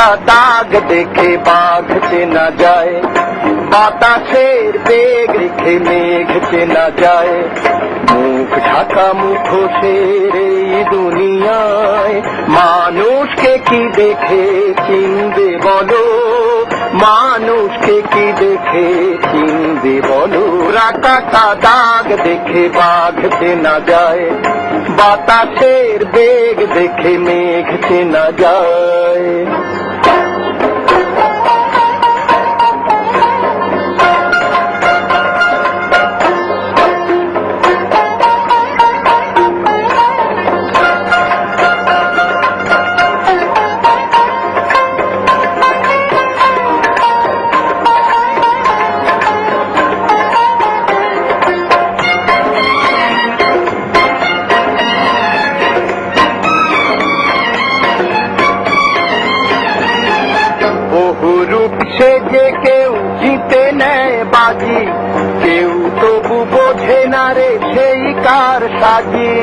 কাটা দাগ দেখে বাঘ চেনা যায়, বাতাসের বেগ রেখে মেঘ চেনা যায়। মুখ ঢাকা মুখোশের এই দুনিয়ায় মানুষকে কি দেখে চিনবে বলো, মানুষকে কি দেখে চিনবে বলো। কাটা দাগ দেখে বাঘ চেনা যায়, বাতাসের বেগ দেখে মেঘ চেনা যায়। বহুরূপ সেজে কেউ জিতে নেয় বাজি, কেউ তবু বোঝে না রে সেই কার সাজি।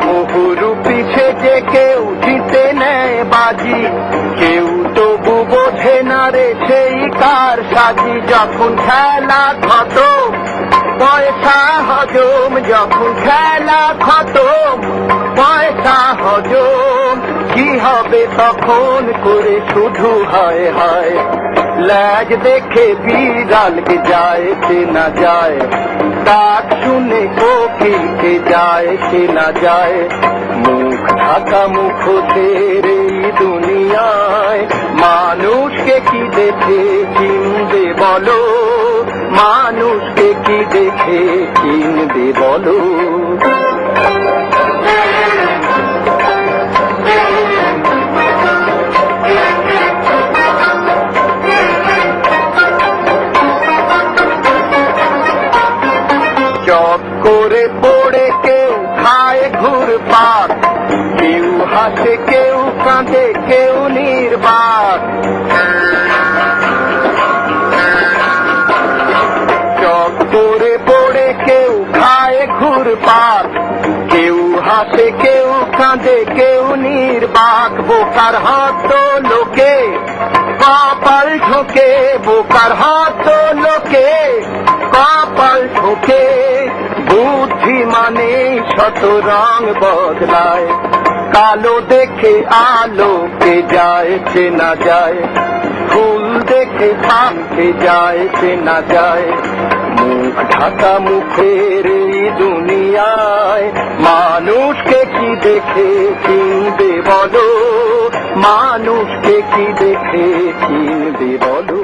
বহুরূপী সেজে কেউ জিতে নেয় বাজি, কেউ তবু বোঝে না রে সেই কার সাজি। যখন খেলা খতম পয়সা হজম, যখন খেলা খতম পয়সা হজম, কি হবে তখন করে শুধু হায় হায়। ল্যাজ দেখে বিড়ালকে যায় চেনা যায়, ডাক শুনে কোকিলকে যায় চেনা যায়। মুখ ঢাকা মুখোশের এই দুনিয়ায় মানুষকে কি দেখে চিনবে বলো, মানুষকে কি দেখে চিনবে বলো। চট করে পড়ে কেউ খায় ঘুরপাক, কেউ হাসে কেউ কাঁদে কেউ নির্বাক। চট করে পড়ে কেউ খায় ঘুরপাক, কেউ হাসে কেউ কাঁদে কেউ নির্বাক। বোকার হাত লোকে কপাল ঠোকে, বোকার হাত লোকে কপাল ঠোকে। বুদ্ধি মানে শত রং বদলায়, কালো দেখে আলোকে যায় চেনা যায়, ফুল দেখে থামতে যায় চেনা যায়। মুখ ঢাকা মুখের এই দুনিয়ায় মানুষকে কি দেখে চিনবে বলো, মানুষকে কি দেখে চিনবে বলো।